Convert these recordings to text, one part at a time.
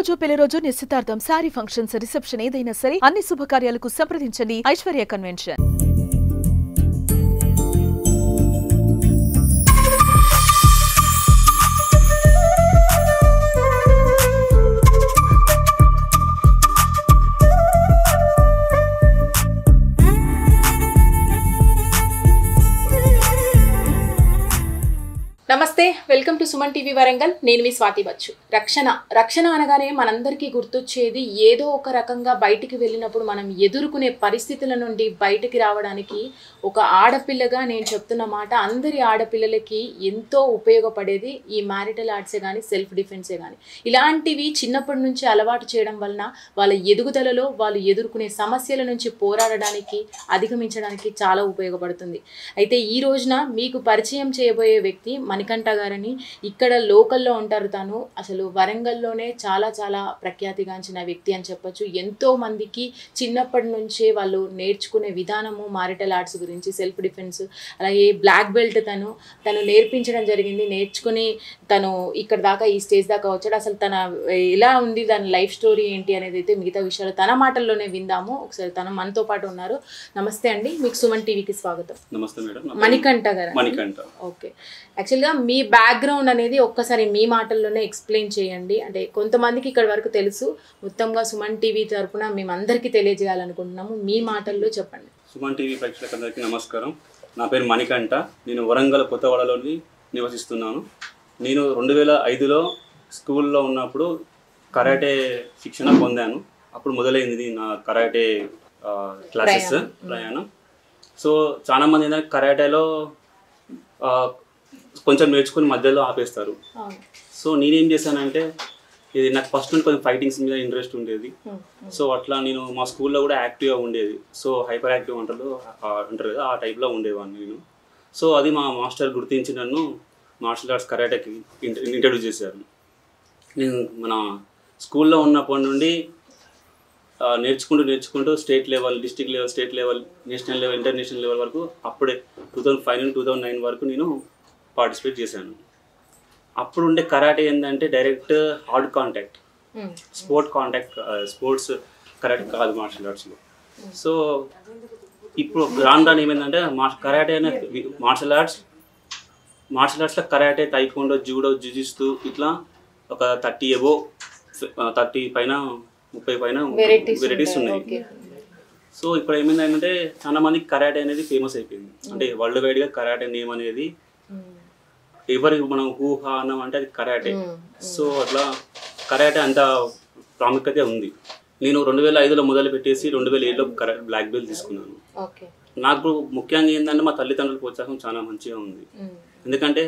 పుట్టినరోజు, పెళ్లిరోజు, నిశ్చితార్థం, sorry functions, reception ఏదైనా సరే అన్ని శుభకార్యాలకు సంప్రదించండి ఐశ్వర్య కన్వెన్షన్. నమస్తే, welcome to Suman TV Warangal. నేను మీ స్వాతి బచ్చు. రక్షణ అనగానే మనందరికీ గుర్తొచ్చేది ఏదో ఒక రకంగా బయటికి వెళ్ళినప్పుడు మనం ఎదుర్కొనే పరిస్థితుల నుండి బయటికి రావడానికి ఒక ఆడపిల్లగా నేను చెప్తున్న మాట అందరి ఆడపిల్లలకి ఎంతో ఉపయోగపడేది ఈ మ్యారిటల్ ఆర్ట్సే కానీ సెల్ఫ్ డిఫెన్సే కానీ. ఇలాంటివి చిన్నప్పటి నుంచి అలవాటు చేయడం వలన వాళ్ళ ఎదుగుదలలో వాళ్ళు ఎదుర్కొనే సమస్యల నుంచి పోరాడడానికి, అధిగమించడానికి చాలా ఉపయోగపడుతుంది. అయితే ఈ రోజున మీకు పరిచయం చేయబోయే వ్యక్తి మణికంఠ గారని. ఇక్కడ లోకల్లో ఉంటారు. తను అసలు వరంగల్లోనే చాలా చాలా ప్రఖ్యాతిగాంచిన వ్యక్తి అని చెప్పొచ్చు. ఎంతో మందికి చిన్నప్పటి నుంచే వాళ్ళు నేర్చుకునే విధానము మ్యారిటల్ ఆర్ట్స్ గురించి, సెల్ఫ్ డిఫెన్స్, అలాగే బ్లాక్ బెల్ట్ తను నేర్పించడం జరిగింది. నేర్చుకుని తను ఇక్కడ దాకా ఈ స్టేజ్ దాకా వచ్చాడు. అసలు తన ఎలా ఉంది, దాని లైఫ్ స్టోరీ ఏంటి అనేది అయితే మిగతా విషయాలు తన మాటల్లోనే విందాము. ఒకసారి తను మనతో పాటు ఉన్నారు. నమస్తే అండి, మీకు సుమన్ టీవీకి స్వాగతం. నమస్తే మేడం. మణికంఠ గారు. ఓకే, యాక్చువల్గా మీ బ్యాక్గ్రౌండ్ అనేది ఒక్కసారి మీ మాటల్లోనే ఎక్స్ప్లెయిన్ చేయండి. అంటే కొంతమందికి ఇక్కడ వరకు తెలుసు, మొత్తంగా సుమన్ టీవీ తరఫున మేమందరికీ తెలియజేయాలనుకుంటున్నాము. మీ మాటల్లో చెప్పండి. సుమన్ టీవీ ప్రేక్షకులందరికీ నమస్కారం. నా పేరు మణికంఠ. నేను వరంగల్ కొత్తవాడలోని నివసిస్తున్నాను. నేను 2005లో స్కూల్లో ఉన్నప్పుడు కరాటే శిక్షణ పొందాను. అప్పుడు మొదలైంది నా కరాటే క్లాసెస్ ప్రయాణం. సో చాలామంది ఏంటంటే కరాటేలో కొంచెం నేర్చుకుని మధ్యలో ఆపేస్తారు. సో నేనేం చేశానంటే, ఇది నాకు ఫస్ట్ నుండి కొంచెం ఫైటింగ్స్ మీద ఇంట్రెస్ట్ ఉండేది. సో అట్లా నేను మా స్కూల్లో కూడా యాక్టివ్గా ఉండేది. సో హైపర్ యాక్టివ్ అంటారు కదా, ఆ టైప్లో ఉండేవాడిని నేను. సో అది మా మాస్టర్ గుర్తించి నన్ను మార్షల్ ఆర్ట్స్ కరాటేకి ఇంట్రడ్యూస్ చేశారు. నేను మన స్కూల్లో ఉన్నప్పటి నుండి నేర్చుకుంటూ state level, district level, state level, national level, international level వరకు అప్పుడే 2005 నుండి 2009 వరకు నేను పార్టిసిపేట్ చేశాను. అప్పుడు ఉండే కరాటే ఏంటంటే direct hard contact, sports karate కాదు మార్షల్ ఆర్ట్స్లో. సో ఇప్పుడు రాను ఏమైందంటే కరాటే అనే మార్షల్ ఆర్ట్స్లో కరాటే, తైక్వాండో, జూడో, జిజిస్తు ఇట్లా ఒక 30 పైన 30 పైన వెరైటీస్ ఉన్నాయి. సో ఇప్పుడు ఏమైందంటే చాలా మందికి కరాటే అనేది ఫేమస్ అయిపోయింది. అంటే వరల్డ్ వైడ్గా కరాటే నేమ్ అనేది ఎవరికి మనం ఊహా అన్నాం అంటే అది కరాటే. సో అట్లా కరాటే అంత ప్రాముఖ్యత ఉంది. నేను 2005లో మొదలు పెట్టేసి 2007లో బ్లాక్ బెల్ట్ తీసుకున్నాను. నాకు ముఖ్యంగా ఏంటంటే మా తల్లిదండ్రుల ప్రోత్సాహం చాలా మంచిగా ఉంది. ఎందుకంటే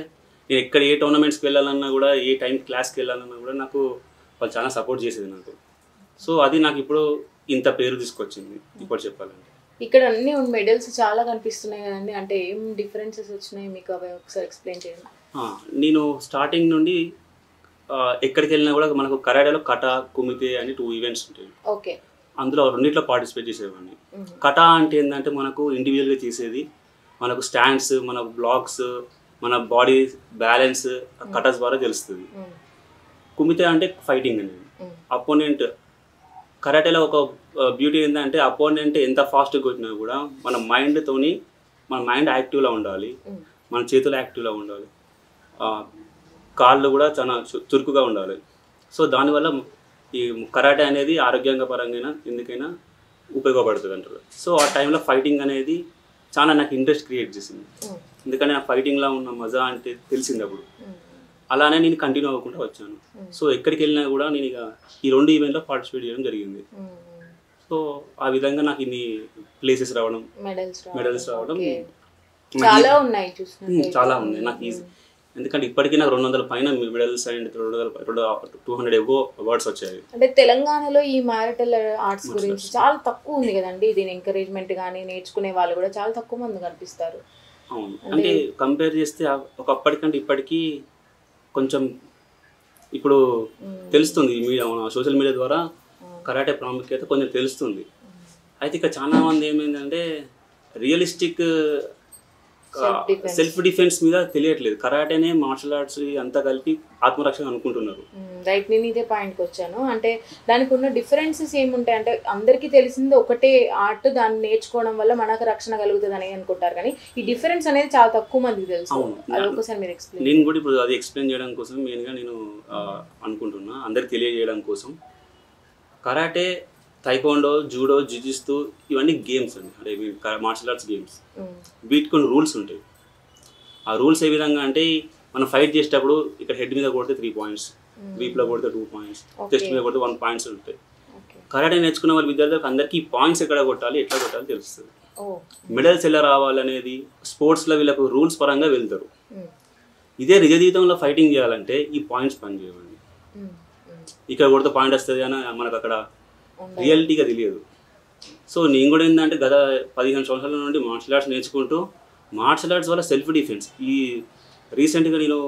నేను ఎక్కడ ఏ టోర్నమెంట్స్కి వెళ్ళాలన్నా కూడా, ఏ టైం క్లాస్కి వెళ్ళాలన్నా కూడా నాకు వాళ్ళు చాలా సపోర్ట్ చేసేది నాకు. సో అది నాకు ఇప్పుడు ఇంత పేరు తీసుకొచ్చింది. ఇప్పుడు చెప్పాలంటే ఇక్కడ అన్ని మెడల్స్ చాలా కనిపిస్తున్నాయి కదండి, అంటే ఏం డిఫరెన్సెస్ వచ్చినాయి మీకు, అవి ఒకసారి ఎక్స్ప్లెయిన్ చేయండి. నేను స్టార్టింగ్ నుండి ఎక్కడికి వెళ్ళినా కూడా మనకు కరాటేలో కటా, కుమితే అని 2 ఈవెంట్స్ ఉంటాయి. ఓకే, అందులో 2 పార్టిసిపేట్ చేసేవాడిని. కటా అంటే ఏంటంటే మనకు ఇండివిజువల్గా చేసేది, మనకు స్టాండ్స్, మన బ్లాక్స్, మన బాడీ బ్యాలెన్స్ కటాస్ ద్వారా తెలుస్తుంది. కుమితే అంటే ఫైటింగ్ అనేది, అపోనెంట్. కరాటేలో ఒక బ్యూటీ ఏంటంటే అపోనెంట్ ఎంత ఫాస్ట్గా కొట్టినా కూడా మన మైండ్ యాక్టివ్లో ఉండాలి, మన చేతులు యాక్టివ్లో ఉండాలి, కాళ్ళు కూడా చాలా చురుకుగా ఉండాలి. సో దానివల్ల ఈ కరాటే అనేది ఆరోగ్యంగా పరంగా ఎందుకైనా ఉపయోగపడుతుంది అంటారు. సో ఆ టైంలో ఫైటింగ్ అనేది చాలా నాకు ఇంట్రెస్ట్ క్రియేట్ చేసింది. ఎందుకంటే ఆ ఫైటింగ్లో ఉన్న మజా అంటే తెలిసింది అప్పుడు. అలానే నేను కంటిన్యూ అవ్వకుండా వచ్చాను. సో ఎక్కడికి వెళ్ళినా కూడా నేను ఇక ఈ 2 ఈవెంట్లో పార్టిసిపేట్ చేయడం జరిగింది. సో ఆ విధంగా నాకు ఇన్ని ప్లేసెస్ రావడం, మెడల్స్ రావడం చాలా ఉన్నాయి నాకు ఈజీ. ఎందుకంటే ఇప్పటికీ నాకు 200 పైన మెడల్స్ అండ్ 200 ఎబో అవార్డ్స్ వచ్చాయి. అంటే తెలంగాణలో ఈ మ్యారిటల్ ఆర్ట్స్ గురించి చాలా తక్కువ ఉంది కదండి. దీని ఎంకరేజ్మెంట్ కానీ నేర్చుకునే వాళ్ళు కూడా చాలా తక్కువ మంది కనిపిస్తారు. అవును, అంటే కంపేర్ చేస్తే ఒకప్పటికంటే ఇప్పటికీ కొంచెం ఇప్పుడు తెలుస్తుంది. మీడియా, సోషల్ మీడియా ద్వారా కరాటే ప్రాముఖ్యత కొంచెం తెలుస్తుంది. అయితే ఇక చాలా మంది ఏమైందంటే రియలిస్టిక్ సెల్ఫ్ డిఫెన్స్ మీద తెలియట్లేదు. కరాటేనే మార్షల్ ఆర్ట్స్ అంతా కలిపి ఆత్మరక్షణ అనుకుంటున్నారు. రైట్, నేను ఇదే పాయింట్కి వచ్చాను. అంటే దానికి ఉన్న డిఫరెన్సెస్ ఏముంటాయి అంటే అందరికీ తెలిసింది ఒకటే ఆర్ట్, దాన్ని నేర్చుకోవడం వల్ల మనకు రక్షణ కలుగుతుంది అని అనుకుంటారు, కానీ ఈ డిఫరెన్స్ అనేది చాలా తక్కువ మందికి తెలుసు. అదొకసారి మీరు ఎక్స్ప్లెయిన్. నేను కూడా ఇప్పుడు అది ఎక్స్ప్లెయిన్ చేయడం కోసం మెయిన్గా నేను అనుకుంటున్నా, అందరికి తెలియజేయడం కోసం. కరాటే, తైకోండో, జూడో, జిజిస్తు ఇవన్నీ గేమ్స్ అండి, అంటే మార్షల్ ఆర్ట్స్ గేమ్స్. వీటికి కొన్ని రూల్స్ ఉంటాయి. ఆ రూల్స్ ఏ విధంగా అంటే మనం ఫైట్ చేసేటప్పుడు ఇక్కడ హెడ్ మీద కొడితే 3 పాయింట్స్, వీప్లో కొడితే 2 పాయింట్స్, చెస్ట్ మీద కొడితే 1 పాయింట్స్ ఉంటాయి. కరాటే నేర్చుకున్న వాళ్ళ విద్యార్థులకు అందరికీ ఈ పాయింట్స్ ఎక్కడ కొట్టాలి, ఎట్లా కొట్టాలి తెలుస్తుంది. మెడల్స్ ఎలా రావాలనేది స్పోర్ట్స్లో వీళ్ళకు రూల్స్ పరంగా వెళ్తారు. ఇదే నిజ జీవితంలో ఫైటింగ్ చేయాలంటే ఈ పాయింట్స్ పని చేయాలి. ఇక్కడ కొడితే పాయింట్ వస్తుంది అని మనకు అక్కడ రియాలిటీగా తెలియదు. సో నేను కూడా ఏంటంటే గత 15 సంవత్సరాల నుండి మార్షల్ ఆర్ట్స్ నేర్చుకుంటూ, మార్షల్ ఆర్ట్స్ వల్ల సెల్ఫ్ డిఫెన్స్, ఈ రీసెంట్గా నేను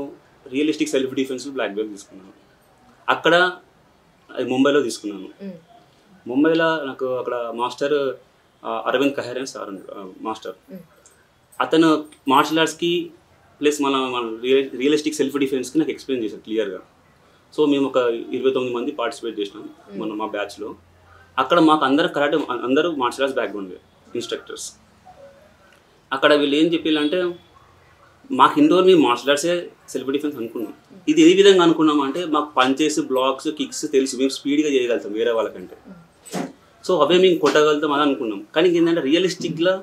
realistic self defence black belt తీసుకున్నాను. అక్కడ ముంబైలో తీసుకున్నాను. ముంబైలో నాకు అక్కడ master Aravind Kaheran sir master. అతను మార్షల్ ఆర్ట్స్కి ప్లస్ మన రియలిస్టిక్ సెల్ఫ్ డిఫెన్స్కి నాకు ఎక్స్ప్లెయిన్ చేశారు క్లియర్గా. సో మేము ఒక 29 మంది పార్టిసిపేట్ చేసినాం మా బ్యాచ్లో. అక్కడ మాకు అందరూ మార్షల్ ఆర్ట్స్ బ్యాక్గ్రౌండ్ ఇన్స్ట్రక్టర్స్. అక్కడ వీళ్ళు ఏం చెప్పారంటే మాకు ఇండోర్ మేము మార్షల్ ఆర్ట్సే సెల్ఫ్ డిఫెన్స్ అనుకున్నాం. ఇది ఏ విధంగా అనుకున్నాం అంటే మాకు పంచెస్, బ్లాక్స్, కిక్స్ తెలుసు, మేము స్పీడ్గా చేయగలుగుతాం వేరే వాళ్ళకంటే. సో అవే మేము కొట్టగలుగుతాం అని అనుకున్నాం. కానీ ఏంటంటే రియలిస్టిక్గా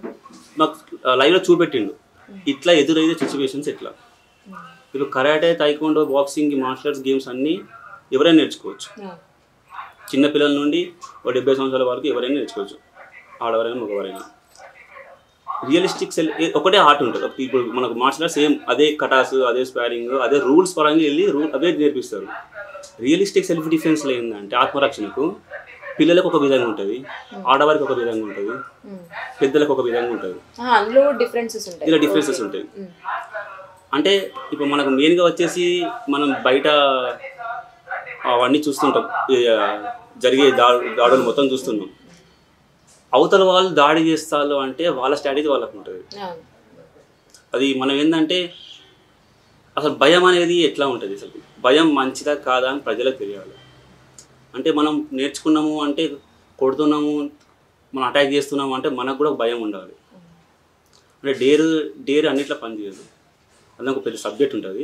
మాకు లైవ్లో చూపెట్టిండు ఇట్లా ఎదురైతే సిచ్యువేషన్స్ ఎట్లా. ఇప్పుడు karate, taekwondo, boxing, martial arts games అన్నీ ఎవరైనా నేర్చుకోవచ్చు. చిన్నపిల్లల నుండి 70 సంవత్సరాల వరకు ఎవరైనా నేర్చుకోవచ్చు, ఆడవరైనా మగవరైనా. రియలిస్టిక్ ఒకటే ఆర్ట్ ఉంటుంది. ఇప్పుడు మనకు మార్షల్ ఆర్ట్స్ సేమ్ అదే కటాస్, అదే స్పారింగ్, అదే రూల్స్ పరంగా వెళ్ళి అవే నేర్పిస్తారు. రియలిస్టిక్ సెల్ఫ్ డిఫెన్స్లో ఏంటంటే ఆత్మరక్షణకు పిల్లలకు ఒక విధంగా ఉంటుంది, ఆడవారికి ఒక విధంగా ఉంటుంది, పెద్దలకు ఒక విధంగా ఉంటుంది. ఇలా డిఫరెన్సెస్ ఉంటాయి. అంటే ఇప్పుడు మనకు మెయిన్గా వచ్చేసి మనం బయట అవన్నీ చూస్తుంటాం, జరిగే దాడులు మొత్తం చూస్తున్నాం. అవతల వాళ్ళు దాడి చేస్తారు అంటే వాళ్ళ స్ట్రాటజీ వాళ్ళకు ఉంటుంది. అది మనం ఏంటంటే అసలు భయం అనేది ఎట్లా ఉంటుంది, అసలు భయం మంచిదా కాదా అని ప్రజలకు తెలియాలి. అంటే మనం నేర్చుకున్నాము అంటే కొడుతున్నాము, మనం అటాక్ చేస్తున్నాము అంటే మనకు కూడా భయం ఉండాలి. అంటే డేర్ అన్నిట్లో పనిచేయదు, అది ఒక పెద్ద సబ్జెక్ట్ ఉంటుంది.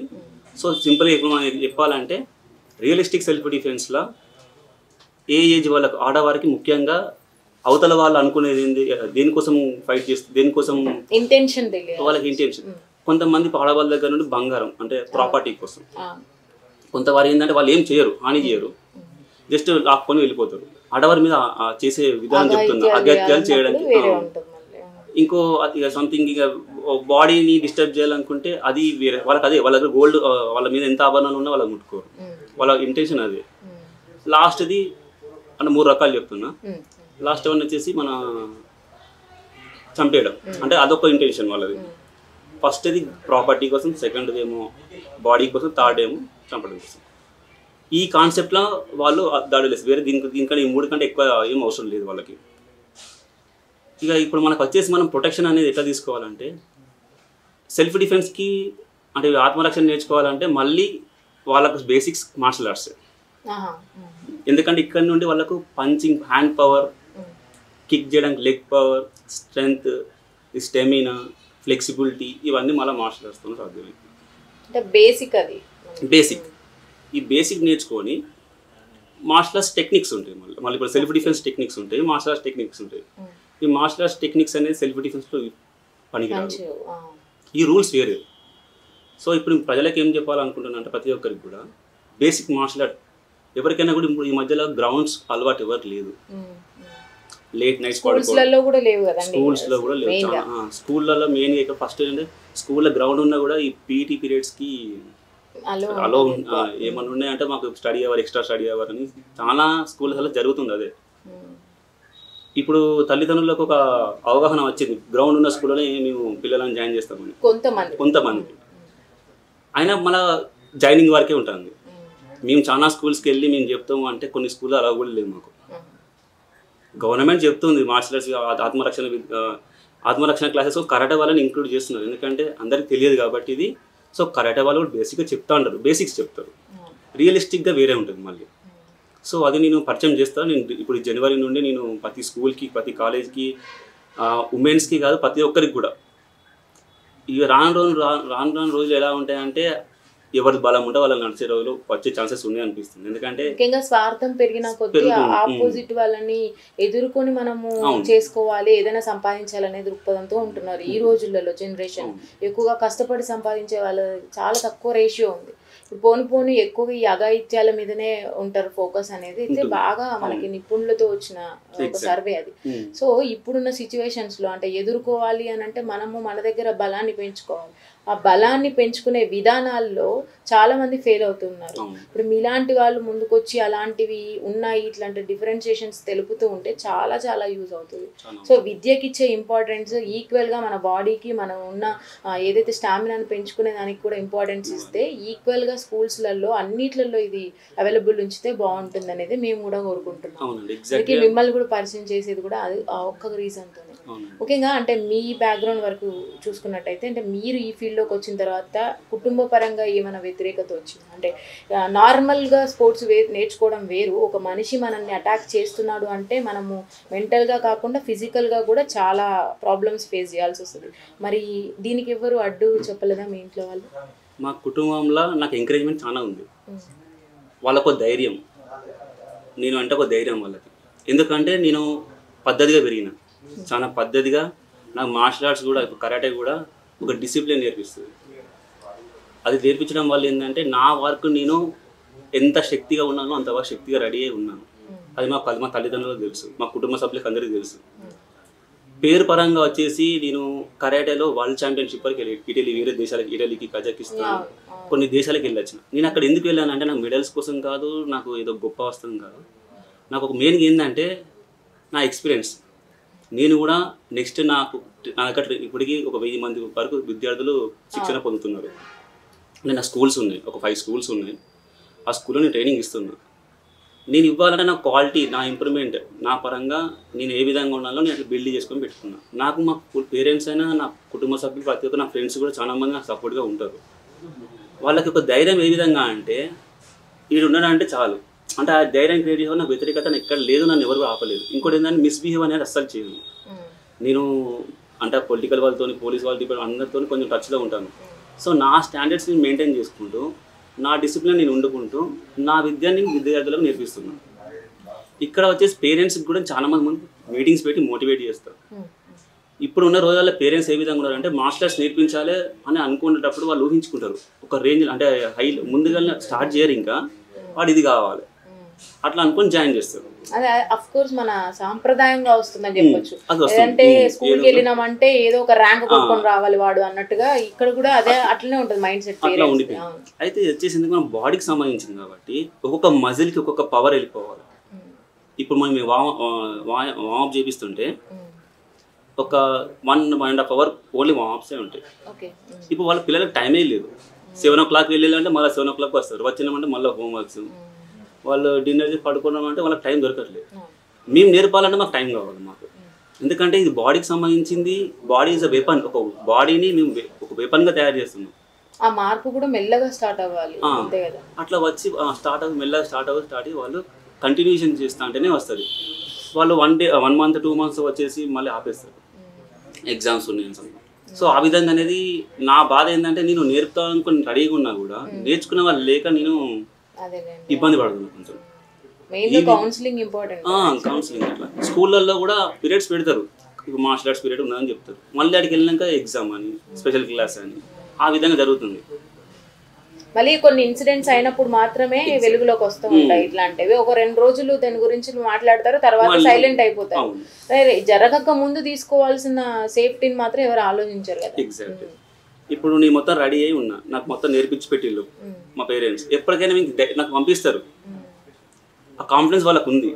సో సింపుల్గా ఇప్పుడు మనం చెప్పాలంటే రియలిస్టిక్ సెల్ఫ్ డిఫెన్స్లో ఏ ఏజ్ వాళ్ళకు, ఆడవారికి ముఖ్యంగా అవతల వాళ్ళు అనుకునేది ఏంది, దేనికోసం ఫైట్ చేస్తుంది, దేనికోసం ఇంటెన్షన్ తెలియదు వాళ్ళకి. ఇంటెన్షన్ కొంతమంది ఆడవాళ్ళ దగ్గర నుండి బంగారం అంటే ప్రాపర్టీ కోసం, కొంతవారు ఏంటంటే వాళ్ళు ఏం చేయరు, హాని చేయరు, జస్ట్ లాక్కొని వెళ్ళిపోతారు. ఆడవారి మీద చేసే విధానం చెప్తున్నా, అగత్యాలు చేయడానికి. ఇంకో ఇక సంథింగ్ ఇక బాడీని డిస్టర్బ్ చేయాలనుకుంటే అది వేరే వాళ్ళకి. అదే వాళ్ళ దగ్గర గోల్డ్, వాళ్ళ మీద ఎంత ఆభరణాలు ఉన్నా వాళ్ళకి ముట్టుకోరు, వాళ్ళ ఇంటెన్షన్ అదే. లాస్ట్ది అంటే 3 రకాలు చెప్తున్నా. లాస్ట్ వన్ వచ్చేసి మన చంపేయడం, అంటే అదొక ఇంటెన్షన్ వాళ్ళది. ఫస్ట్ది ప్రాపర్టీ కోసం, సెకండ్ది ఏమో బాడీ కోసం, థర్డ్ ఏమో చంపడం కోసం. ఈ కాన్సెప్ట్లో వాళ్ళు దాడులు వేస్తారు. వేరే దీనికన్నా ఈ 3 కంటే ఎక్కువ ఏం అవసరం లేదు వాళ్ళకి. ఇక ఇప్పుడు మనకు వచ్చేసి మనం ప్రొటెక్షన్ అనేది ఎట్లా తీసుకోవాలంటే సెల్ఫ్ డిఫెన్స్కి, అంటే ఆత్మరక్షణ నేర్చుకోవాలంటే మళ్ళీ వాళ్ళకు బేసిక్స్ మార్షల్ ఆర్ట్స్. ఎందుకంటే ఇక్కడ నుండి వాళ్ళకు పంచింగ్, హ్యాండ్ పవర్, కిక్ చేయడానికి leg power, strength, stamina, flexibility, ఇవన్నీ మళ్ళీ మార్షల్ ఆర్ట్స్తో సాధ్యమే. బేసిక్ ఈ బేసిక్ నేర్చుకొని మార్షల్ ఆర్ట్స్ టెక్నిక్స్ ఉంటాయి. మళ్ళీ ఇప్పుడు సెల్ఫ్ డిఫెన్స్ టెక్నిక్స్ ఉంటాయి, మార్షల్ ఆర్ట్స్ టెక్నిక్స్ ఉంటాయి. ఈ మార్షల్ ఆర్ట్స్ టెక్నిక్స్ అనేది సెల్ఫ్ డిఫెన్స్లో పనికిరాదు, ఈ రూల్స్ వేరే. సో ఇప్పుడు ప్రజలకు ఏం చెప్పాలనుకుంటున్నా అంటే ప్రతి ఒక్కరికి కూడా బేసిక్ మార్షల్ ఆర్ట్ ఎవరికైనా కూడా ఇప్పుడు ఈ మధ్యలో గ్రౌండ్స్ అలవాటు ఎవరికి లేదు. లేట్ నైట్స్ స్కూల్స్లో కూడా లేవు. స్కూళ్ళలో మెయిన్గా ఇక్కడ ఫస్ట్ ఏంటంటే స్కూల్లో గ్రౌండ్ ఉన్నా కూడా ఈ పీటీ పీరియడ్స్కి అలో ఏమన్నా ఉన్నాయంటే మాకు study hour, extra study hour అని చాలా స్కూల్స్లో జరుగుతుంది. అదే ఇప్పుడు తల్లిదండ్రులకు ఒక అవగాహన వచ్చింది, గ్రౌండ్ ఉన్న స్కూల్లోనే మేము పిల్లలను జాయిన్ చేస్తామని కొంతమంది. అయినా మళ్ళీ జాయినింగ్ వరకే ఉంటుంది. మేము చాలా స్కూల్స్కి వెళ్ళి మేము చెప్తాము అంటే కొన్ని స్కూల్లో అలా కూడా లేదు. మాకు గవర్నమెంట్ చెప్తుంది మార్షల్ ఆర్ట్స్ ఆత్మరక్షణ ఆత్మరక్షణ క్లాసెస్ కరాటే వాళ్ళని ఇంక్లూడ్ చేస్తున్నారు, ఎందుకంటే అందరికి తెలియదు కాబట్టి ఇది. సో కరాటే వాళ్ళు కూడా బేసిక్గా చెప్తా ఉంటారు, బేసిక్స్ చెప్తారు, రియలిస్టిక్గా వేరే ఉంటుంది మళ్ళీ. సో అది నేను పరిచయం చేస్తాను. నేను ఇప్పుడు జనవరి నుండి నేను ప్రతి స్కూల్కి, ప్రతి కాలేజ్కి, ఉమెన్స్కి కాదు ప్రతి ఒక్కరికి కూడా. ఇవి రాను రోజులు ఎలా ఉంటాయంటే ఎవరి బలం ఉంటే వాళ్ళు నడిచే రోజులు వచ్చే ఛాన్సెస్ ఉన్నాయి అనిపిస్తుంది. ఎందుకంటే ముఖ్యంగా స్వార్థం పెరిగిన కొద్దీ ఆపోజిట్ వాళ్ళని ఎదుర్కొని మనము చేసుకోవాలి, ఏదైనా సంపాదించాలనే దృక్పథంతో ఉంటున్నారు ఈ రోజులలో. జనరేషన్ ఎక్కువగా కష్టపడి సంపాదించే వాళ్ళ చాలా తక్కువ రేషియో ఉంది. ఇప్పుడు పోను ఎక్కువగా ఈ అఘాయిత్యాల మీదనే ఉంటారు ఫోకస్ అనేది. అయితే బాగా మనకి నిపుణులతో వచ్చిన ఒక సర్వే అది. సో ఇప్పుడున్న సిచ్యువేషన్స్ లో అంటే ఎదుర్కోవాలి అని అంటే మనము మన దగ్గర బలాన్ని పెంచుకోవాలి. ఆ బలాన్ని పెంచుకునే విధానాల్లో చాలా మంది ఫెయిల్ అవుతున్నారు. ఇప్పుడు మీలాంటి వాళ్ళు ముందుకొచ్చి అలాంటివి ఉన్నాయి ఇట్లాంటి డిఫరెన్షియేషన్స్ తెలుపుతూ ఉంటే చాలా చాలా యూజ్ అవుతుంది. సో విద్యకి ఇచ్చే ఇంపార్టెన్స్ ఈక్వల్ గా మన బాడీకి మనం ఉన్న ఏదైతే స్టామినాని పెంచుకునే దానికి కూడా ఇంపార్టెన్స్ ఇస్తే ఈక్వల్ గా స్కూల్స్లలో అన్నిట్లలో ఇది అవైలబుల్ ఉంచితే బాగుంటుంది అనేది మేము కూడా కోరుకుంటున్నాం. మిమ్మల్ని కూడా పరిచయం చేసేది కూడా అది ఒక్క రీజన్ తోనే. ముఖ్యంగా అంటే మీ బ్యాక్గ్రౌండ్ వరకు చూసుకున్నట్టయితే అంటే మీరు ఈ ఫీల్డ్లోకి వచ్చిన తర్వాత కుటుంబ పరంగా ఏమైనా వ్యతిరేకత వచ్చింది అంటే నార్మల్గా స్పోర్ట్స్ నేర్చుకోవడం వేరు, ఒక మనిషి మనల్ని అటాక్ చేస్తున్నాడు అంటే మనము మెంటల్గా కాకుండా ఫిజికల్గా కూడా చాలా ప్రాబ్లమ్స్ ఫేస్ చేయాల్సి వస్తుంది. మరి దీనికి ఎవరు అడ్డు చెప్పలేదా మీ ఇంట్లో వాళ్ళు? మా కుటుంబంలో నాకు ఎంకరేజ్మెంట్ చాలా ఉంది. వాళ్ళకు ధైర్యం, నేను అంటే ఒక ధైర్యం వాళ్ళకి. ఎందుకంటే నేను పద్ధతిగా పెరిగిన, చాలా పద్ధతిగా. నాకు మార్షల్ ఆర్ట్స్ కూడా ఇప్పుడు కరాటే కూడా ఒక డిసిప్లిన్ నేర్పిస్తుంది. అది నేర్పించడం వల్ల ఏంటంటే నా వర్క్ నేను ఎంత శక్తిగా ఉన్నానో అంత శక్తిగా రెడీ అయి ఉన్నాను. అది మా తల్లిదండ్రులకు తెలుసు, మా కుటుంబ సభ్యులకు అందరికీ తెలుసు. పేరు పరంగా వచ్చేసి నేను కరాటేలో వరల్డ్ ఛాంపియన్షిప్ వరకు ఇటలీ, వేరే దేశాలకి, ఇటలీకి, కజకిస్తాన్ కొన్ని దేశాలకు వెళ్ళొచ్చిన. నేను అక్కడ ఎందుకు వెళ్ళానంటే నాకు మెడల్స్ కోసం కాదు, నాకు ఏదో గొప్ప వస్తుంది కాదు. నాకు ఒక మెయిన్గా ఏంటంటే నా ఎక్స్పీరియన్స్. నేను కూడా నెక్స్ట్ నా దగ్గర ఇప్పటికీ ఒక 1000 మంది వరకు విద్యార్థులు శిక్షణ పొందుతున్నారు. నా స్కూల్స్ ఉన్నాయి, ఒక 5 స్కూల్స్ ఉన్నాయి. ఆ స్కూల్లో నేను ట్రైనింగ్ ఇస్తున్నా. నేను ఇవ్వాలంటే నా క్వాలిటీ, నా ఇంప్రూవ్మెంట్, నా పరంగా నేను ఏ విధంగా ఉండాలో నేను అట్లా బిల్డ్ చేసుకొని పెట్టుకున్నా. నాకు మా పేరెంట్స్ అయినా, నా కుటుంబ సభ్యులు, ప్రతి ఒక్క నా ఫ్రెండ్స్ కూడా చాలామంది నాకు సపోర్ట్గా ఉంటారు. వాళ్ళకి ఒక ధైర్యం ఏ విధంగా అంటే వీడు ఉన్నాడంటే చాలు, అంటే ఆ ధైర్యం క్రియేట్ చేయడం నాకు వ్యతిరేకత ఎక్కడ లేదు, నన్ను ఎవరు ఆపలేదు. ఇంకోటి ఏంటంటే మిస్బిహేవ్ అనేది అస్సలు చేయను నేను. అంటే పొలిటికల్ వాళ్ళతో, పోలీస్ వాళ్ళతో, అందరితో కొంచెం టచ్లో ఉంటాను. సో నా స్టాండర్డ్స్ నేను మెయింటైన్ చేసుకుంటూ, నా డిసిప్లిన్ నేను వండుకుంటూ నా విద్యని విద్యార్థులకు నేర్పిస్తున్నాను. ఇక్కడ వచ్చేసి పేరెంట్స్కి కూడా చాలా మంది మీటింగ్స్ పెట్టి మోటివేట్ చేస్తారు. ఇప్పుడు ఉన్న రోజుల్లో పేరెంట్స్ ఏ విధంగా ఉన్నారంటే మార్షల్ ఆర్ట్స్ నేర్పించాలి అని అనుకునేటప్పుడు వాళ్ళు ఊహించుకుంటారు ఒక రేంజ్, అంటే హై ముందుగా స్టార్ట్ చేయరు, ఇంకా వాడు ఇది కావాలి అట్లా అనుకుని జాయిన్ చేస్తారు. అదే అఫ్ కోర్స్ మన సాంప్రదాయంగా వస్తుందని చెప్పొచ్చు. అంటే స్కూల్కి వెళ్ళినామంటే ఏదో ఒక ర్యాంక్ కొట్టుకొని రావాలి వాడు అన్నట్టుగా ఇక్కడ కూడా అదే అట్లనే ఉంటుంది మైండ్ సెట్. అయితే వచ్చేసింది మన బాడీకి సంబంధించింది కాబట్టి ఒక్కొక్క మజిల్కి ఒక్కొక్క పవర్ వెళ్ళిపోవాలి. ఇప్పుడు మనం వార్మప్ చేపిస్తుంటే ఒక 1.5 hour ఓన్లీ వార్మప్సే ఉంటాయి. ఇప్పుడు వాళ్ళ పిల్లలకి టైమే లేదు. 7 o'clock వెళ్ళాలంటే మళ్ళీ 7 o'clock వస్తారు, వచ్చినామంటే మళ్ళీ హోంవర్క్స్, వాళ్ళు డిన్నర్ చేసి పడుకున్నామంటే వాళ్ళకి టైం దొరకట్లేదు. మేము నేర్పాలంటే మాకు టైం కావాలి మాకు. ఎందుకంటే ఇది బాడీకి సంబంధించింది. Body is a weapon. ఒక బాడీని మేము ఒక వెపన్గా తయారు చేస్తున్నాం. ఆ మార్పు కూడా మెల్లగా స్టార్ట్ అవ్వాలి. అట్లా వచ్చి మెల్లగా స్టార్ట్ అయ్యి వాళ్ళు కంటిన్యూషన్ చేస్తా అంటేనే వస్తుంది. వాళ్ళు 1 month 2 months వచ్చేసి మళ్ళీ ఆపేస్తారు, ఎగ్జామ్స్ ఉన్నాయి. సో ఆ విధంగా అనేది నా బాధ ఏంటంటే నేను నేర్పుతాను కొన్ని రెడీగా ఉన్నా కూడా నేర్చుకునే వాళ్ళు లేక నేను ఇబ్బంది పడుతున్నాను కొంచెం. కౌన్సిలింగ్ అట్లా స్కూళ్ళల్లో కూడా పీరియడ్స్ పెడతారు, మార్షల్ ఆర్ట్స్ పీరియడ్ ఉన్నదని చెప్తారు. మళ్ళీ అక్కడికి వెళ్ళినాక ఎగ్జామ్ అని, స్పెషల్ క్లాస్ అని, ఆ విధంగా జరుగుతుంది. మళ్ళీ కొన్ని ఇన్సిడెంట్స్ అయినప్పుడు మాత్రమే వెలుగులోకి వస్తూ ఉంటాయి ఇట్లాంటివి. ఒక 2 రోజులు దాని గురించి మాట్లాడతారు, తర్వాత సైలెంట్ అయిపోతారు. జరగక ముందు తీసుకోవాల్సిన సేఫ్టీని మాత్రం ఎవరు ఆలోచించారు కదా. ఎగ్జాక్ట్లీ. ఇప్పుడు నేను మొత్తం రెడీ అయి ఉన్నా, నాకు మొత్తం నేర్పించి పెట్టిళ్ళు మా పేరెంట్స్. ఎప్పటికైనా నాకు పంపిస్తారు, ఆ కాన్ఫిడెన్స్ వాళ్ళకు ఉంది.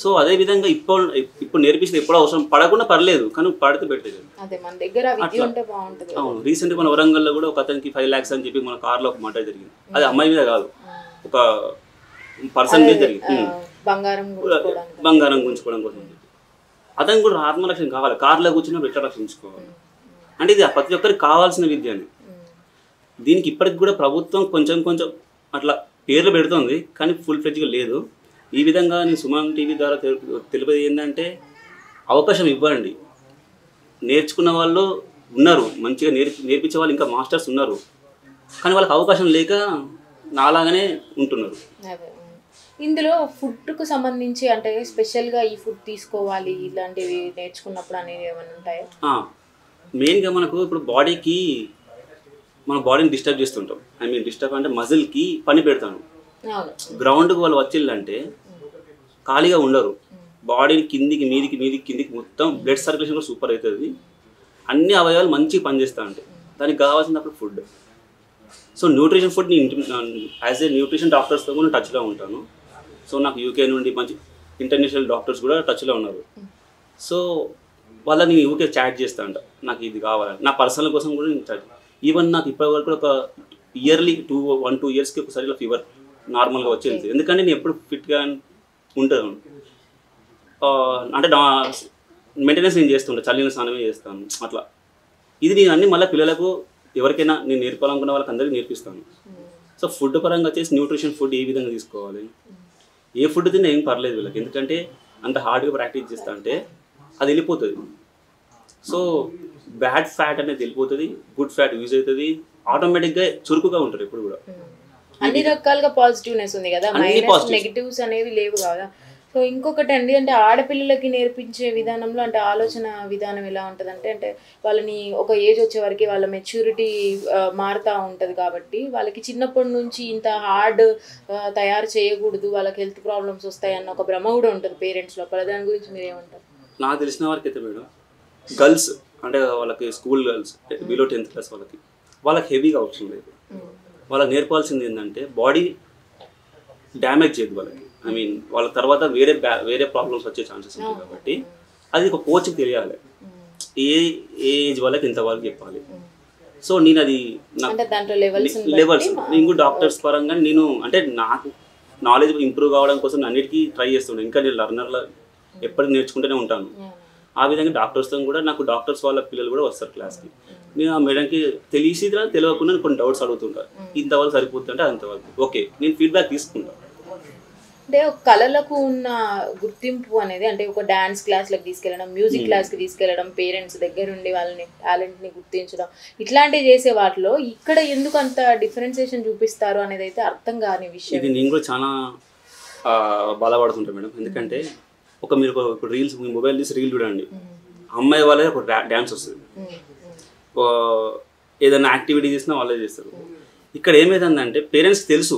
సో అదే విధంగా ఇప్పుడు నేర్పిస్తే ఎప్పుడో అవసరం పడకుండా పర్లేదు, కానీ పడితే పెట్టలేదు. అవును. రీసెంట్గా మన వరంగల్లో కూడా ఒక అతనికి 5 lakhs అని చెప్పి మన కార్లో ఒక మాట జరిగింది. అది అమ్మాయి మీద కాదు, ఒక పర్సన్ మీద జరిగింది. బంగారం గుంజుకోవడం కోసం చెప్పి అతనికి కూడా ఆత్మరక్షణ కావాలి. కార్లో కూర్చున్నప్పుడు ఎట్లా రక్షించుకోవాలి అంటే ఇది ప్రతి ఒక్కరికి కావాల్సిన విద్య అని. దీనికి ఇప్పటికి కూడా ప్రభుత్వం కొంచెం కొంచెం అట్లా పేర్లు పెడుతుంది, కానీ ఫుల్ ఫ్లెడ్జ్గా లేదు. ఈ విధంగా నేను సుమన్ టీవీ ద్వారా తెలిపేది ఏంటంటే అవకాశం ఇవ్వండి. నేర్చుకున్న వాళ్ళు ఉన్నారు, మంచిగా నేర్పించే వాళ్ళు ఇంకా మాస్టర్స్ ఉన్నారు, కానీ వాళ్ళకి అవకాశం లేక నాలాగానే ఉంటున్నారు. ఇందులో ఫుడ్కు సంబంధించి అంటే స్పెషల్గా ఈ ఫుడ్ తీసుకోవాలి ఇలాంటివి నేర్చుకున్నప్పుడు అనేది ఏమైనా ఉంటాయా? మెయిన్గా మనకు ఇప్పుడు బాడీకి మన బాడీని డిస్టర్బ్ చేస్తుంటాం. ఐ మీన్ డిస్టర్బ్ అంటే మజిల్కి పని పెడతాను. గ్రౌండ్కి వాళ్ళు వచ్చిందంటే ఖాళీగా ఉండరు, బాడీని కిందికి మీదికి కిందికి మొత్తం బ్లడ్ సర్క్యులేషన్ కూడా సూపర్ అవుతుంది, అన్ని అవయవాలు మంచిగా పనిచేస్తూ ఉంటాయి. దానికి కావాల్సినప్పుడు food. So nutrition food as a nutrition డాక్టర్స్తో కూడా టచ్లో ఉంటాను. సో నాకు యూకే నుండి మంచి ఇంటర్నేషనల్ డాక్టర్స్ కూడా టచ్లో ఉన్నారు. సో వాళ్ళని యూకే చాట్ చేస్తా అంట, నాకు ఇది కావాలని. నా పర్సనల్ కోసం కూడా నేను చాట్. ఈవెన్ నాకు ఇప్పటివరకు ఒక ఇయర్లీ 1-2 ఇయర్స్కి ఒకసారి ఇలా ఫీవర్ నార్మల్గా వచ్చేది. ఎందుకంటే నేను ఎప్పుడు ఫిట్గా ఉంటాను, అంటే మెయింటెనెన్స్ నేను చేస్తుంటాను, చల్లిన స్నానమే చేస్తాను అట్లా. ఇది నేను అన్ని మళ్ళీ పిల్లలకు ఎవరికైనా నేను నేర్పాలనుకున్న వాళ్ళకి అందరికీ నేర్పిస్తాను. సో ఫుడ్ పరంగా వచ్చేసి న్యూట్రిషన్ ఫుడ్ ఏ విధంగా తీసుకోవాలి, ఏ ఫుడ్ తిన్నా ఏం పర్లేదు వీళ్ళకి, ఎందుకంటే అంత హార్డ్గా ప్రాక్టీస్ చేస్తా అంటే అది వెళ్ళిపోతుంది. సో బ్యాడ్ ఫ్యాట్ అనేది వెళ్ళిపోతుంది, గుడ్ ఫ్యాట్ యూజ్ అవుతుంది, ఆటోమేటిక్గా చురుకుగా ఉంటారు ఎప్పుడు కూడా. అన్ని రకాలుగా పాజిటివ్నెస్ ఉంది కదా, మైనస్ నెగిటివ్స్ అనేవి లేవు కదా. సో ఇంకొకటి అండి, అంటే ఆడపిల్లలకి నేర్పించే విధానంలో అంటే ఆలోచన విధానం ఎలా ఉంటుంది అంటే వాళ్ళని ఒక ఏజ్ వచ్చే వరకు వాళ్ళ మెచ్యూరిటీ మారుతూ ఉంటుంది కాబట్టి వాళ్ళకి చిన్నప్పటి నుంచి ఇంత హార్డ్ తయారు చేయకూడదు, వాళ్ళకి హెల్త్ ప్రాబ్లమ్స్ వస్తాయి అన్న ఒక భ్రమ కూడా ఉంటుంది పేరెంట్స్ లోపల. దాని గురించి మీరు ఏమంటారు? నాకు తెలిసిన వరకు అయితే మేడం, గర్ల్స్ అంటే వాళ్ళకి school girls below 10th class వాళ్ళకి హెవీగా అవసరం లేదు. వాళ్ళకి నేర్పాల్సింది ఏంటంటే బాడీ డ్యామేజ్ చేయదు వాళ్ళకి. ఐ మీన్ వాళ్ళ తర్వాత వేరే ప్రాబ్లమ్స్ వచ్చే ఛాన్సెస్ ఉంటాయి కాబట్టి అది ఒక కోచ్కి తెలియాలి, ఏ ఏజ్ వాళ్ళకి ఇంతవరకు చెప్పాలి. సో నేను అది లెవెల్స్ ఇంకో డాక్టర్స్ పరంగా నేను అంటే నాకు నాలెడ్జ్ ఇంప్రూవ్ కావడం కోసం అన్నిటికీ ట్రై చేస్తుంటాను. ఇంకా నేను లర్నర్లో ఎప్పటికీ నేర్చుకుంటూనే ఉంటాను. ఆ విధంగా డాక్టర్స్తో కూడా నాకు డాక్టర్స్ వాళ్ళ పిల్లలు కూడా వస్తారు క్లాస్కి. నేను ఆ మేడంకి తెలియకుండా కొన్ని డౌట్స్ అడుగుతుంటాను, ఇంతవరకు సరిపోతుంటే అంతవరకు ఓకే, నేను ఫీడ్బ్యాక్ తీసుకుంటాను. అంటే ఒక కళలకు ఉన్న గుర్తింపు అనేది అంటే ఒక డాన్స్ క్లాస్లకు తీసుకెళ్ళడం, మ్యూజిక్ క్లాస్కి తీసుకెళ్ళడం, పేరెంట్స్ దగ్గరుండి వాళ్ళని టాలెంట్ని గుర్తించడం, ఇట్లాంటివి చేసే వాటిలో ఇక్కడ ఎందుకు అంత డిఫరెన్సియేషన్ చూపిస్తారు అనేది అయితే అర్థం కాని విషయం. ఇది నేను కూడా చాలా బాధపడుతుంటాను మేడం. ఎందుకంటే మీరు ఒక రీల్స్ మొబైల్ తీసి రీల్ చూడండి, అమ్మాయి వాళ్ళే ఒక డ్యాన్స్ వస్తుంది, ఏదైనా యాక్టివిటీ చేసినా వాళ్ళే చేస్తారు. ఇక్కడ ఏమైతుందంటే పేరెంట్స్కి తెలుసు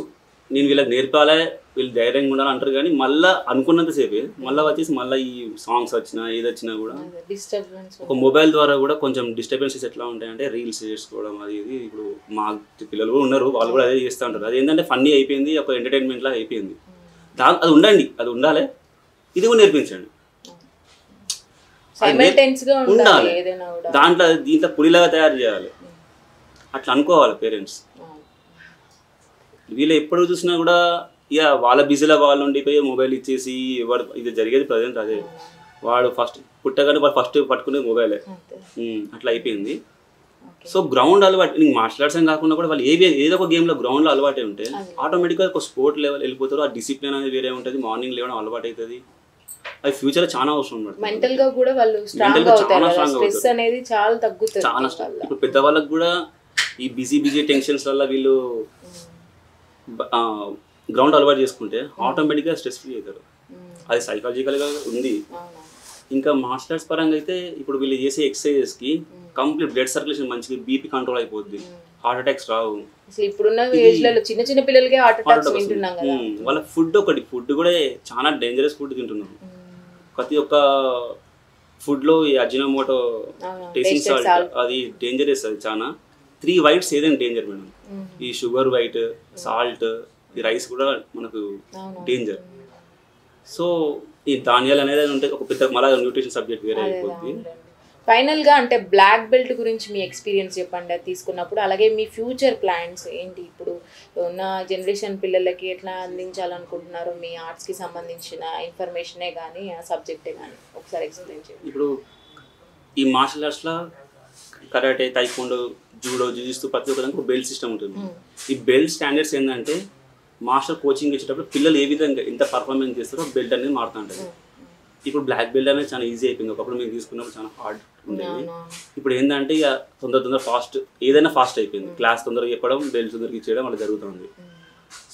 నేను వీళ్ళకి నేర్పాలే, వీళ్ళు ధైర్యంగా ఉండాలి అంటారు, కానీ మళ్ళీ అనుకున్నంతసేపే మళ్ళీ వచ్చేసి మళ్ళీ ఈ సాంగ్స్ వచ్చినా ఏది వచ్చినా కూడా ఒక మొబైల్ ద్వారా కూడా కొంచెం డిస్టర్బెన్సెస్ ఎట్లా ఉంటాయంటే రీల్స్ చేసుకోవడం అది ఇది. ఇప్పుడు మా పిల్లలు కూడా ఉన్నారు, వాళ్ళు కూడా అదే చేస్తూ ఉంటారు. అది ఏంటంటే ఫన్నీ అయిపోయింది, ఒక ఎంటర్టైన్మెంట్ లాగా అయిపోయింది. అది ఉండండి, అది ఉండాలి, ఇది కూడా నేర్పించండి, ఉండాలి. దీంట్లో పులిలాగా తయారు చేయాలి, అట్లా అనుకోవాలి పేరెంట్స్. వీళ్ళు ఎప్పుడు చూసినా కూడా ఇక వాళ్ళ బిజీలో వాళ్ళు ఉండిపోయి మొబైల్ ఇచ్చేసి ఎవరు ఇది జరిగేది ప్రజెంట్ అదే. వాడు పుట్టగానే వాడు ఫస్ట్ పట్టుకునేది మొబైలే, అట్లా అయిపోయింది. సో గ్రౌండ్ అలవాటు నీకు మార్షల్ ఆర్ట్స్ అని కాకుండా కూడా వాళ్ళు ఏదో ఒక గేమ్లో గ్రౌండ్లో అలవాటే ఉంటే ఆటోమేటిక్గా ఒక స్పోర్ట్ లెవెల్ వెళ్ళిపోతారు. ఆ డిసిప్లిన్ అనేది వేరే ఉంటుంది, మార్నింగ్ లేవడం అలవాటు అవుతుంది. అది ఫ్యూచర్ చాలా అవసరం ఉంటుంది. మెంటల్గా కూడా వాళ్ళు స్ట్రాంగ్ అవుతారు, స్ట్రెస్ అనేది చాలా తగ్గుతుంది. చాలా ఇప్పుడు పెద్దవాళ్ళకి కూడా ఈ బిజీ టెన్షన్స్ వల్ల వీళ్ళు గ్రౌండ్ అలవాటు చేసుకుంటే ఆటోమేటిక్గా స్ట్రెస్ ఫ్రీ అవుతారు. అది సైకాలజికల్గా ఉంది. ఇంకా మార్షల్ ఆర్ట్స్ పరంగా అయితే ఇప్పుడు వీళ్ళు చేసే ఎక్సర్సైజెస్కి కంప్లీట్ బ్లడ్ సర్క్యులేషన్ మంచిగా, బీపీ కంట్రోల్ అయిపోద్ది, హార్ట్ అటాక్స్ రావు. ఇప్పుడున్న ఏజ్లలో చిన్న పిల్లలకే హార్ట్ అటాక్స్ వింటున్నాం కదా. వాళ్ళ ఫుడ్ కూడా చాలా డేంజరస్ ఫుడ్ తింటున్నారు. ప్రతి ఒక్క ఫుడ్లో ఈ అజినోమోటో, టేస్టింగ్ సాల్ట్ అది డేంజరస్. అది చాలా 3 వైట్స్ ఏదైనా డేంజర్ మేడం. ఈ షుగర్ వైట్, సాల్ట్, ఈ రైస్ కూడా మనకు డేంజర్. సో ఈ ధాన్యాలు అనేది ఉంటే ఒక పెద్ద మళ్ళీ న్యూట్రిషన్ సబ్జెక్ట్ వేరే అయిపోద్ది. ఫైనల్గా అంటే బ్లాక్ బెల్ట్ గురించి మీ ఎక్స్పీరియన్స్ చెప్పండి అది తీసుకున్నప్పుడు, అలాగే మీ ఫ్యూచర్ ప్లాన్స్ ఏంటి, ఇప్పుడు ఉన్న జనరేషన్ పిల్లలకి ఎట్లా అందించాలనుకుంటున్నారు మీ ఆర్ట్స్కి సంబంధించిన ఇన్ఫర్మేషనే కానీ ఆ సబ్జెక్టే కానీ ఒకసారి ఎక్స్ప్లెయిన్ చేయండి. ఇప్పుడు ఈ మార్షల్ ఆర్ట్స్లో కరాటే, తైకోండో, జూడో, జిజిస్తు ప్రతి ఒక్కదానికి బెల్ట్ సిస్టమ్ ఉంటుంది. ఈ బెల్ట్ స్టాండర్డ్స్ ఏంటంటే మాస్టర్ కోచింగ్ ఇచ్చేటప్పుడు పిల్లలు ఏ విధంగా ఎంత పర్ఫార్మెన్స్ చేస్తారో బెల్ట్ అనేది మారుతూ ఉంటుంది. ఇప్పుడు బ్లాక్ బెల్ట్ అనేది చాలా ఈజీ అయిపోయింది. ఒకప్పుడు మేము తీసుకున్నప్పుడు చాలా హార్డ్ ఉండేది. ఇప్పుడు ఏంటంటే ఇక తొందర ఫాస్ట్, ఏదైనా ఫాస్ట్ అయిపోయింది. క్లాస్ తొందరగా చెప్పడం, బెల్ట్ తొందరగా ఇచ్చేయడం అలా జరుగుతుంది.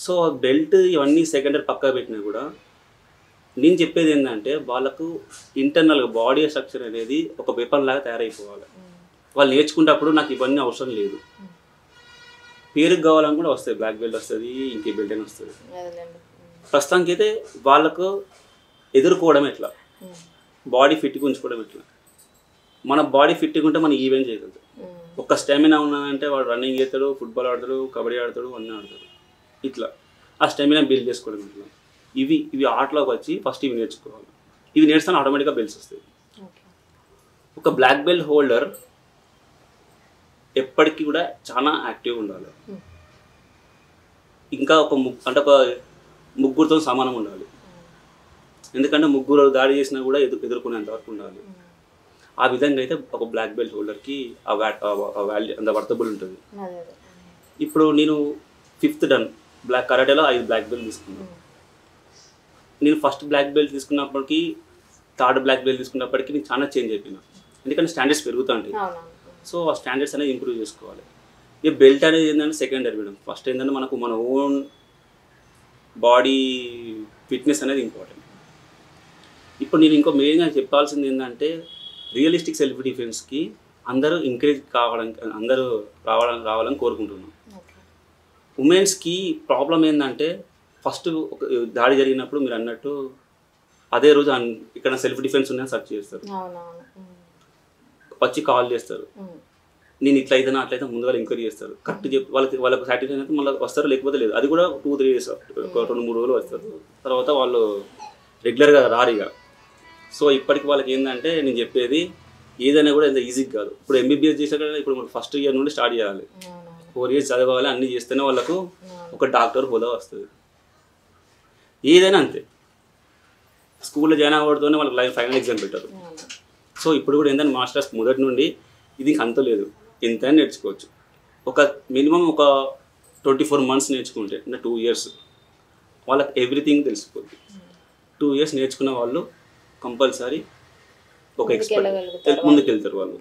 సో బెల్ట్ ఇవన్నీ సెకండరీ పక్కా పెట్టినా కూడా నేను చెప్పేది ఏంటంటే వాళ్ళకు ఇంటర్నల్గా బాడీ స్ట్రక్చర్ అనేది ఒక వెపన్ లాగా తయారైపోవాలి. వాళ్ళు నేర్చుకునేటప్పుడు నాకు ఇవన్నీ అవసరం లేదు, పేరుకు కావాలని కూడా వస్తాయి, బ్లాక్ బెల్ట్ వస్తుంది, ఇంకే బెల్ట్ అని వస్తుంది. ప్రస్తుతానికి అయితే వాళ్ళకు ఎదుర్కోవడం ఎట్లా, బాడీ ఫిట్గా ఉంచుకోవడం ఎట్లా. మన బాడీ ఫిట్గా ఉంటే మనం ఈవెంట్ చేయగలుగుతాం. ఒక్క స్టామినా ఉన్నదంటే వాడు రన్నింగ్ చేస్తాడు, ఫుట్బాల్ ఆడతాడు, కబడ్డీ ఆడతాడు, అన్నీ ఆడతాడు. ఇట్లా ఆ స్టామినా బిల్డ్ చేసుకోవడం ఇట్లా. ఇవి ఆటలోకి వచ్చి ఫస్ట్ ఇవి నేర్చుకోవాలి. ఇవి నేర్చుకుని ఆటోమేటిక్గా బెల్ట్స్ వస్తాయి. ఒక బ్లాక్ బెల్ట్ హోల్డర్ ఎప్పటికీ కూడా చాలా యాక్టివ్గా ఉండాలి. ఇంకా ఒక ముగ్గురితో సమానం ఉండాలి. ఎందుకంటే ముగ్గురు దాడి చేసినా కూడా ఎదుర్కొనేంత వరకు ఉండాలి. ఆ విధంగా అయితే ఒక బ్లాక్ బెల్ట్ హోల్డర్కి ఆ వాల్యూ అంత వర్తబుల్ ఉంటుంది. ఇప్పుడు నేను 5th డన్ బ్లాక్ కరాటేలో 5 బ్లాక్ బెల్ట్ తీసుకున్నాను. నేను ఫస్ట్ బ్లాక్ బెల్ట్ తీసుకున్నప్పటికీ 3rd బ్లాక్ బెల్ట్ తీసుకున్నప్పటికీ నేను చాలా చేంజ్ అయిపోయినా. ఎందుకంటే స్టాండర్డ్స్ పెరుగుతూ ఉంటాయి. సో ఆ స్టాండర్డ్స్ అనేది ఇంప్రూవ్ చేసుకోవాలి. ఈ బెల్ట్ అనేది ఏంటంటే సెకండరీ మేడం. ఫస్ట్ ఏంటంటే మనకు మన ఓన్ బాడీ ఫిట్నెస్ అనేది ఇంపార్టెంట్. ఇప్పుడు నేను ఇంకో మెయిన్గా చెప్పాల్సింది ఏంటంటే రియలిస్టిక్ సెల్ఫ్ డిఫెన్స్కి అందరూ ఎంకరేజ్ అందరూ రావాలని కోరుకుంటున్నాను. ఉమెన్స్కి ప్రాబ్లం ఏంటంటే ఫస్ట్ ఒక దాడి జరిగినప్పుడు మీరు అన్నట్టు అదే రోజు ఇక్కడ సెల్ఫ్ డిఫెన్స్ ఉందని సెర్చ్ చేస్తారు, వచ్చి కాల్ చేస్తారు, నేను ఇట్లా అయితే అట్లయితే ముందుగా ఎంక్వైరీ చేస్తారు. కరెక్ట్ చెప్పి వాళ్ళకి సాటిస్ఫాక్షన్ అయితే మళ్ళీ వస్తారు, లేకపోతే లేదు. అది కూడా 2-3 డేస్, 2-3 రోజులు వస్తారు. తర్వాత వాళ్ళు రెగ్యులర్గా రారు ఇక. సో ఇప్పటికి వాళ్ళకి ఏంటంటే నేను చెప్పేది ఏదైనా కూడా ఎంత ఈజీగా కాదు. ఇప్పుడు ఎంబీబీఎస్ చేసాక ఇప్పుడు ఫస్ట్ ఇయర్ నుండి స్టార్ట్ చేయాలి. 4 years చదవాలి, అన్నీ చేస్తేనే వాళ్ళకు ఒక డాక్టర్ హోదా వస్తుంది. ఏదైనా అంతే. స్కూల్లో జాయిన్ అవ్వడంతోనే వాళ్ళకి ఫైనల్ ఎగ్జామ్ పెట్టారు. సో ఇప్పుడు కూడా ఏంటంటే మాస్టర్స్ మొదటి నుండి ఇది అంత లేదు, ఎంతైనా నేర్చుకోవచ్చు. ఒక మినిమం ఒక 24 months నేర్చుకుంటే అంటే 2 years వాళ్ళకి ఎవ్రీథింగ్ తెలిసిపోద్ది. 2 years నేర్చుకున్న వాళ్ళు కంపల్సరీ ఒక ఎక్స్పర్ట్ ముందుకెళ్తారు వాళ్ళు.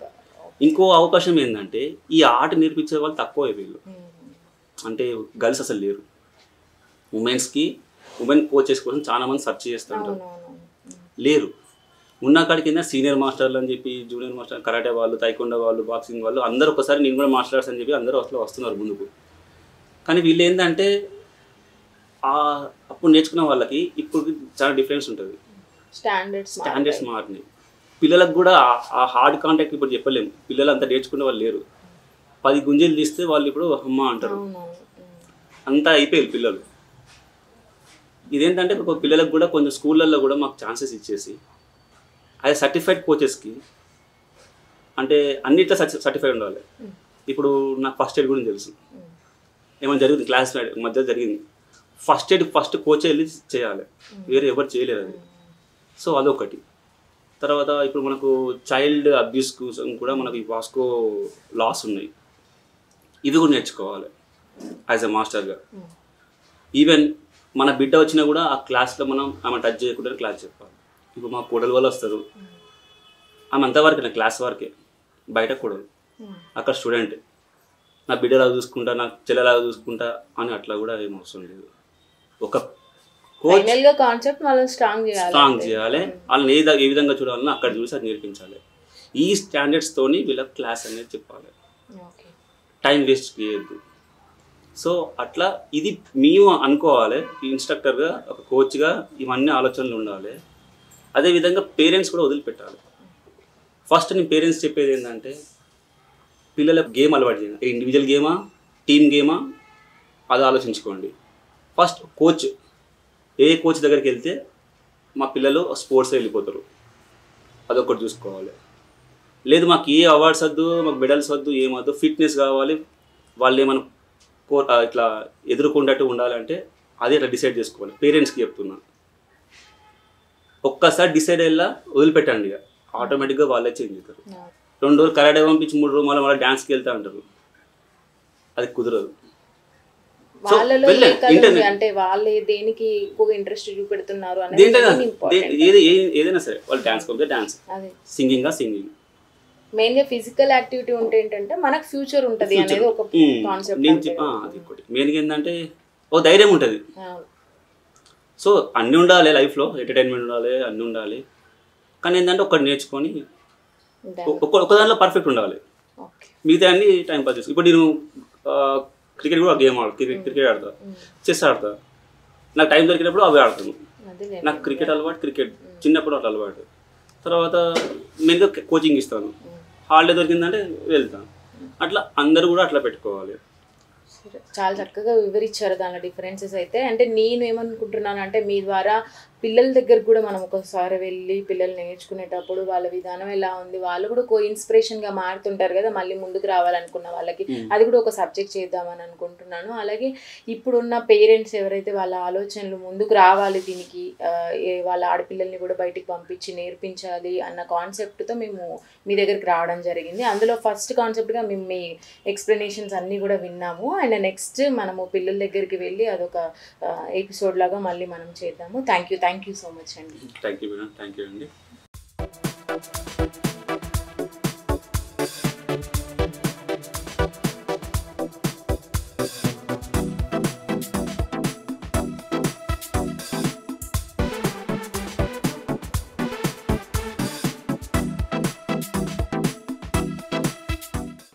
ఇంకో అవకాశం ఏంటంటే ఈ ఆట నేర్పించే వాళ్ళు తక్కువ వీళ్ళు, అంటే గర్ల్స్ అసలు లేరు. ఉమెన్ కోచెస్ కోసం చాలా మంది సెర్చ్ చేస్తుంటారు, లేరు. ఉన్న కాడికి కింద సీనియర్ మాస్టర్లు అని చెప్పి, జూనియర్ మాస్టర్, కరాటే వాళ్ళు, తైకొండ వాళ్ళు, బాక్సింగ్ వాళ్ళు అందరూ ఒకసారి నేను కూడా మార్షల్ ఆర్ట్స్ అని చెప్పి అందరూ అసలు వస్తున్నారు ముందుకు. కానీ వీళ్ళు ఏంటంటే అప్పుడు నేర్చుకున్న వాళ్ళకి ఇప్పుడు చాలా డిఫరెన్స్ ఉంటుంది. స్టాండర్డ్స్ మారినాయి. పిల్లలకు కూడా ఆ హార్డ్ కాంటాక్ట్ ఇప్పుడు చెప్పలేము. పిల్లలు అంతా నేర్చుకునే వాళ్ళు లేరు. 10 గుంజీలు తీస్తే వాళ్ళు ఇప్పుడు అమ్మ అంటారు, అంతా అయిపోయారు పిల్లలు. ఇదేంటంటే ఇప్పుడు పిల్లలకు కూడా కొంచెం స్కూళ్ళల్లో కూడా మాకు ఛాన్సెస్ ఇచ్చేసి అది సర్టిఫైడ్ కోచెస్కి, అంటే అన్నిట్లో సర్టిఫైడ్ ఉండాలి. ఇప్పుడు నాకు ఫస్ట్ ఎయిడ్ గురించి తెలుసు, ఏమైనా జరిగింది క్లాస్ మధ్య జరిగింది, ఫస్ట్ ఎయిడ్ ఫస్ట్ కోచ్ వెళ్ళి చేయాలి, వేరే ఎవరు చేయలేరు అది. సో అదొకటి. తర్వాత ఇప్పుడు మనకు చైల్డ్ అబ్యూస్ కోసం కూడా మనకు ఈ వాస్కో లాస్ ఉన్నాయి, ఇవి కూడా నేర్చుకోవాలి యాజ్ ఎ మాస్టర్గా. ఈవెన్ మన బిడ్డ వచ్చినా కూడా ఆ క్లాస్లో మనం ఆమె టచ్ చేయకుండా క్లాస్ చెప్పాలి. ఇప్పుడు మా కోడలు వాళ్ళు వస్తారు, ఆమె అంతవరకే నా క్లాస్ వరకే, బయట కోడలు, అక్కడ స్టూడెంట్. నా బిడ్డలాగా చూసుకుంటా, నా చెల్లెలాగా చూసుకుంటా అని అట్లా కూడా ఏం అవసరం లేదు. ఒక కోచ్ కాన్సెప్ట్ వాళ్ళని స్ట్రాంగ్ చేయాలి, వాళ్ళని ఏ విధంగా చూడాలని అక్కడ చూసి అది నేర్పించాలి. ఈ స్టాండర్డ్స్తోని వీళ్ళకి క్లాస్ అనేది చెప్పాలి, టైం వేస్ట్ చేయొద్దు. సో అట్లా ఇది మేము అనుకోవాలి, ఇన్స్ట్రక్టర్గా ఒక కోచ్గా ఇవన్నీ ఆలోచనలు ఉండాలి. అదేవిధంగా పేరెంట్స్ కూడా వదిలిపెట్టాలి. ఫస్ట్ నేను పేరెంట్స్ చెప్పేది ఏంటంటే పిల్లలకు గేమ్ అలవాటు చేయండి. ఇండివిజువల్ గేమా, టీమ్ గేమా, అది ఆలోచించుకోండి. ఫస్ట్ కోచ్, ఏ కోచ్ దగ్గరికి వెళ్తే మా పిల్లలు స్పోర్ట్స్ వెళ్ళిపోతారు, అదొకటి చూసుకోవాలి. లేదు మాకు ఏ అవార్డ్స్ వద్దు, మాకు మెడల్స్ వద్దు, ఏమొద్దు, ఫిట్నెస్ కావాలి, వాళ్ళు ఏమైనా ఇట్లా ఎదుర్కొంటట్టు ఉండాలంటే అదే ఇట్లా డిసైడ్ చేసుకోవాలి. పేరెంట్స్కి చెప్తున్నా, ఒక్కసారి డిసైడ్ అయ్యేలా వదిలిపెట్టండి, ఇక ఆటోమేటిక్గా వాళ్ళే చేంజ్ అవుతారు. 2 రోజులు కరాటే పంపించి 3 రోజులు మళ్ళీ డాన్స్కి వెళ్తా అంటారు, అది కుదరదు. వాళ్ళలో అంటే వాళ్ళే దేనికి ఎక్కువ ఇంట్రెస్ట్ చూపెడుతున్నారు ఏదైనా సరే, వాళ్ళు డాన్స్ పంపితే డాన్స్, సింగింగ్ సింగింగ్. మెయిన్ గా ఫిజికల్ యాక్టివిటీ ఉంటే ఏంటంటే మనకు ఫ్యూచర్ ఉంటది అనేది ఒక కాన్సెప్ట్. అది ఒకటి మెయిన్గా ఏంటంటే ఒక ధైర్యం ఉంటుంది. సో అన్నీ ఉండాలి లైఫ్లో, ఎంటర్టైన్మెంట్ ఉండాలి, అన్నీ ఉండాలి. కానీ ఏంటంటే ఒకటి నేర్చుకొని ఒక దాంట్లో పర్ఫెక్ట్ ఉండాలి, మిగతా అన్ని టైం పాస్ చేసుకో. ఇప్పుడు నేను క్రికెట్ కూడా గేమ్ క్రికెట్ ఆడతా, చెస్ ఆడతా, నాకు టైం దొరికినప్పుడు అవి ఆడతాను. నాకు క్రికెట్ అలవాటు, క్రికెట్ చిన్నప్పుడు అట్లా అలవాటు. తర్వాత మెయిన్గా కోచింగ్ ఇస్తాను, హాలిడే దొరికిందంటే వెళ్తాను. అట్లా అందరూ కూడా అట్లా పెట్టుకోవాలి. చాలా చక్కగా వివరించారు దాని డిఫరెన్సెస్ అయితే. అంటే నేను ఏమనుకుంటున్నాను అంటే మీ ద్వారా పిల్లల దగ్గరకు కూడా మనం ఒకసారి వెళ్ళి పిల్లలు నేర్చుకునేటప్పుడు వాళ్ళ విధానం ఎలా ఉంది, వాళ్ళు కూడా ఇన్స్పిరేషన్గా మారుతుంటారు కదా, మళ్ళీ ముందుకు రావాలనుకున్న వాళ్ళకి అది కూడా ఒక సబ్జెక్ట్ చేద్దామని అనుకుంటున్నాను. అలాగే ఇప్పుడున్న పేరెంట్స్ ఎవరైతే వాళ్ళ ఆలోచనలు ముందుకు రావాలి, దీనికి వాళ్ళ ఆడపిల్లల్ని కూడా బయటికి పంపించి నేర్పించాలి అన్న కాన్సెప్ట్తో మేము మీ దగ్గరికి రావడం జరిగింది. అందులో ఫస్ట్ కాన్సెప్ట్గా మేము మీ ఎక్స్ప్లెనేషన్స్ అన్నీ కూడా విన్నాము. అండ్ నెక్స్ట్ మనము పిల్లల దగ్గరికి వెళ్ళి అదొక ఎపిసోడ్ లాగా మళ్ళీ మనం చేద్దాము. థ్యాంక్ యూ సో మచ్ అండి. Thank you madam. Thank you అండి.